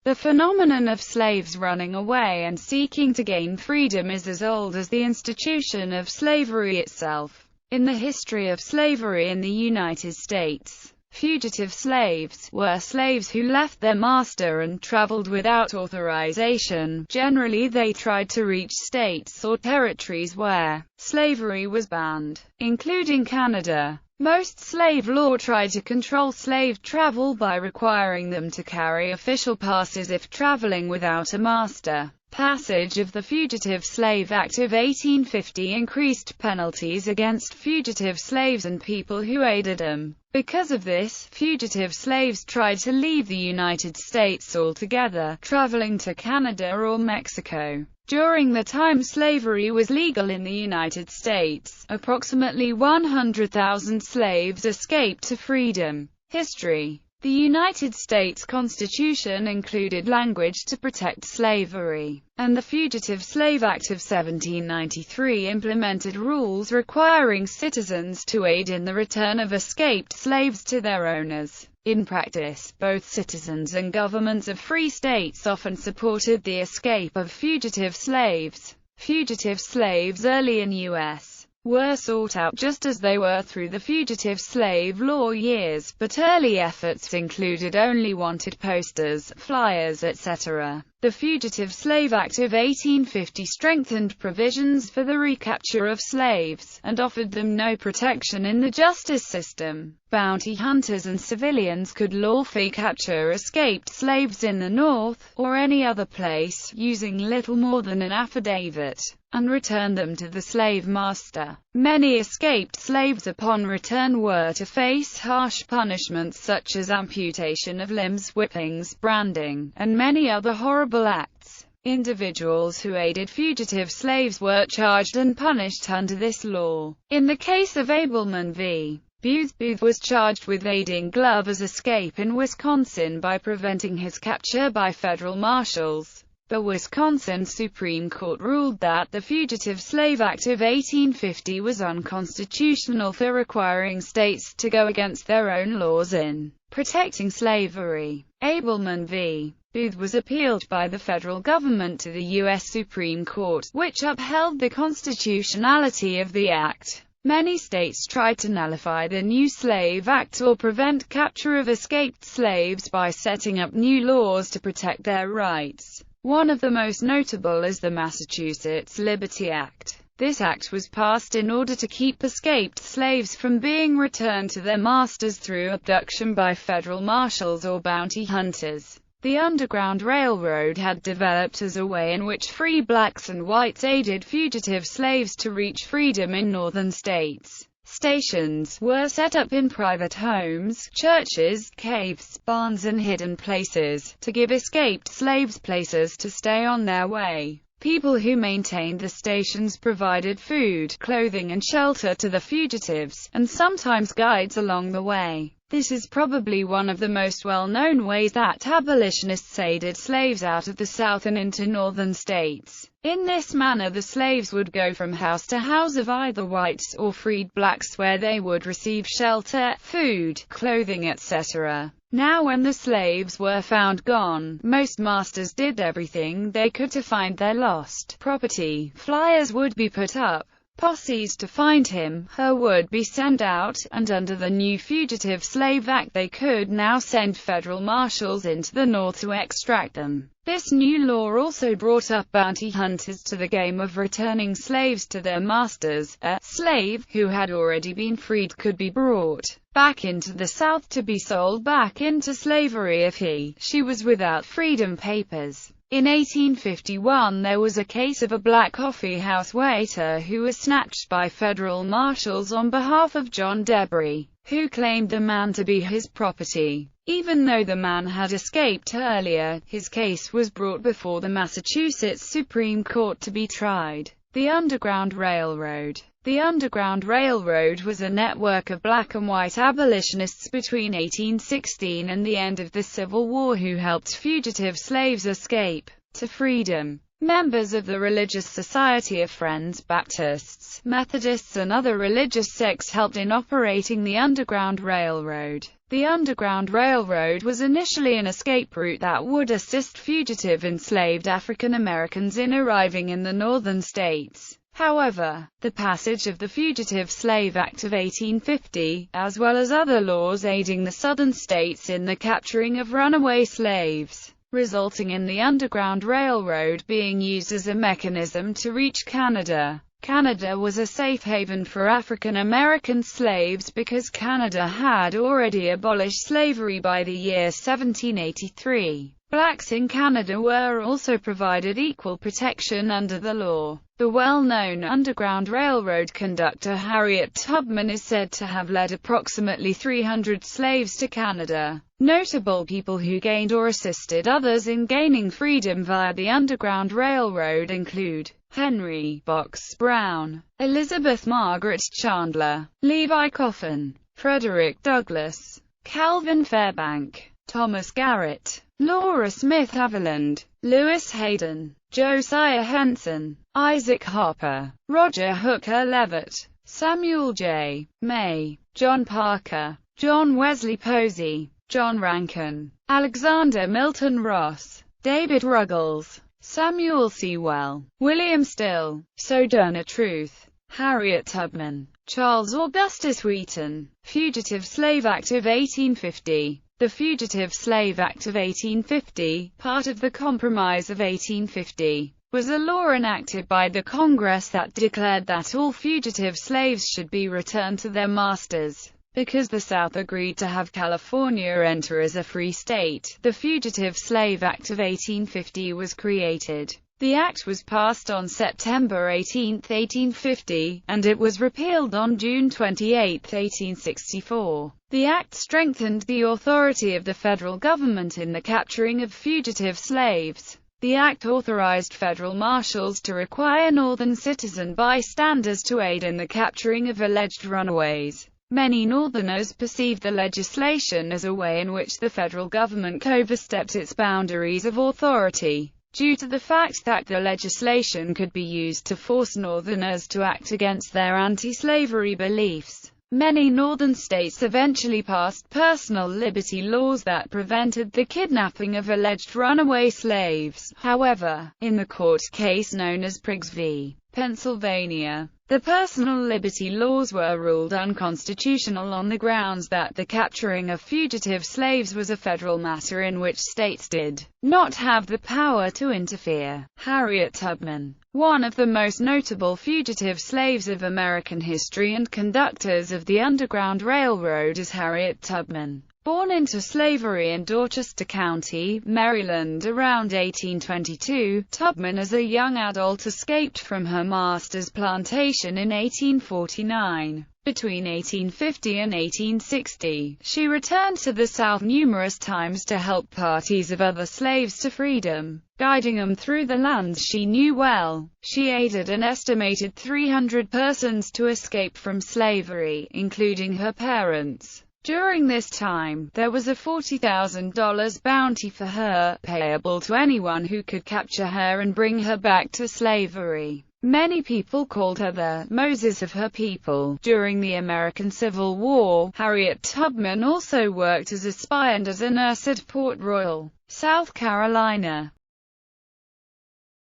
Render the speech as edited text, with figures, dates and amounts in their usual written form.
The phenomenon of slaves running away and seeking to gain freedom is as old as the institution of slavery itself. In the history of slavery in the United States, fugitive slaves were slaves who left their master and traveled without authorization. Generally, they tried to reach states or territories where slavery was banned, including Canada. Most slave law tried to control slave travel by requiring them to carry official passes if traveling without a master. Passage of the Fugitive Slave Act of 1850 increased penalties against fugitive slaves and people who aided them. Because of this, fugitive slaves tried to leave the United States altogether, traveling to Canada or Mexico. During the time slavery was legal in the United States, approximately 100,000 slaves escaped to freedom. History. The United States Constitution included language to protect slavery, and the Fugitive Slave Act of 1793 implemented rules requiring citizens to aid in the return of escaped slaves to their owners. In practice, both citizens and governments of free states often supported the escape of fugitive slaves. Fugitive slaves early in U.S. were sought out just as they were through the fugitive slave law years, but early efforts included only wanted posters, flyers, etc. The Fugitive Slave Act of 1850 strengthened provisions for the recapture of slaves, and offered them no protection in the justice system. Bounty hunters and civilians could lawfully capture escaped slaves in the North, or any other place, using little more than an affidavit, and return them to the slave master. Many escaped slaves upon return were to face harsh punishments such as amputation of limbs, whippings, branding, and many other horrible acts. Individuals who aided fugitive slaves were charged and punished under this law. In the case of Abelman v. Booth was charged with aiding Glover's escape in Wisconsin by preventing his capture by federal marshals. The Wisconsin Supreme Court ruled that the Fugitive Slave Act of 1850 was unconstitutional for requiring states to go against their own laws in protecting slavery. Abelman v. Booth was appealed by the federal government to the U.S. Supreme Court, which upheld the constitutionality of the act. Many states tried to nullify the new Slave Act or prevent capture of escaped slaves by setting up new laws to protect their rights. One of the most notable is the Massachusetts Liberty Act. This act was passed in order to keep escaped slaves from being returned to their masters through abduction by federal marshals or bounty hunters. The Underground Railroad had developed as a way in which free blacks and whites aided fugitive slaves to reach freedom in northern states. Stations were set up in private homes, churches, caves, barns and hidden places, to give escaped slaves places to stay on their way. People who maintained the stations provided food, clothing and shelter to the fugitives, and sometimes guides along the way. This is probably one of the most well-known ways that abolitionists aided slaves out of the South and into northern states. In this manner the slaves would go from house to house of either whites or freed blacks where they would receive shelter, food, clothing etc. Now when the slaves were found gone, most masters did everything they could to find their lost property. Flyers would be put up, posses to find him, her would be sent out, and under the new Fugitive Slave Act they could now send federal marshals into the North to extract them. This new law also brought up bounty hunters to the game of returning slaves to their masters. A slave who had already been freed could be brought back into the South to be sold back into slavery if she was without freedom papers. In 1851 there was a case of a black coffee house waiter who was snatched by federal marshals on behalf of John Debris, who claimed the man to be his property. Even though the man had escaped earlier, his case was brought before the Massachusetts Supreme Court to be tried. The Underground Railroad. The Underground Railroad was a network of black and white abolitionists between 1816 and the end of the Civil War who helped fugitive slaves escape to freedom. Members of the Religious Society of Friends, Baptists, Methodists and other religious sects helped in operating the Underground Railroad. The Underground Railroad was initially an escape route that would assist fugitive enslaved African Americans in arriving in the northern states. However, the passage of the Fugitive Slave Act of 1850, as well as other laws aiding the southern states in the capturing of runaway slaves, resulting in the Underground Railroad being used as a mechanism to reach Canada. Canada was a safe haven for African American slaves because Canada had already abolished slavery by the year 1783. Blacks in Canada were also provided equal protection under the law. The well-known Underground Railroad conductor Harriet Tubman is said to have led approximately 300 slaves to Canada. Notable people who gained or assisted others in gaining freedom via the Underground Railroad include Henry Box Brown, Elizabeth Margaret Chandler, Levi Coffin, Frederick Douglass, Calvin Fairbank, Thomas Garrett, Laura Smith Haviland, Lewis Hayden, Josiah Henson, Isaac Harper, Roger Hooker Levitt, Samuel J. May, John Parker, John Wesley Posey, John Rankin, Alexander Milton Ross, David Ruggles, Samuel Sewell, William Still, Sojourner Truth, Harriet Tubman, Charles Augustus Wheaton. Fugitive Slave Act of 1850. The Fugitive Slave Act of 1850, part of the Compromise of 1850, was a law enacted by the Congress that declared that all fugitive slaves should be returned to their masters. Because the South agreed to have California enter as a free state, the Fugitive Slave Act of 1850 was created. The act was passed on September 18, 1850, and it was repealed on June 28, 1864. The act strengthened the authority of the federal government in the capturing of fugitive slaves. The act authorized federal marshals to require Northern citizen bystanders to aid in the capturing of alleged runaways. Many Northerners perceived the legislation as a way in which the federal government overstepped its boundaries of authority, due to the fact that the legislation could be used to force Northerners to act against their anti-slavery beliefs. Many Northern states eventually passed personal liberty laws that prevented the kidnapping of alleged runaway slaves. However, in the court case known as Priggs v. Pennsylvania, the personal liberty laws were ruled unconstitutional on the grounds that the capturing of fugitive slaves was a federal matter in which states did not have the power to interfere. Harriet Tubman, one of the most notable fugitive slaves of American history and conductors of the Underground Railroad, is Harriet Tubman. Born into slavery in Dorchester County, Maryland around 1822, Tubman as a young adult escaped from her master's plantation in 1849. Between 1850 and 1860, she returned to the South numerous times to help parties of other slaves to freedom, guiding them through the lands she knew well. She aided an estimated 300 persons to escape from slavery, including her parents. During this time, there was a $40,000 bounty for her, payable to anyone who could capture her and bring her back to slavery. Many people called her the Moses of her people. During the American Civil War, Harriet Tubman also worked as a spy and as a nurse at Port Royal, South Carolina.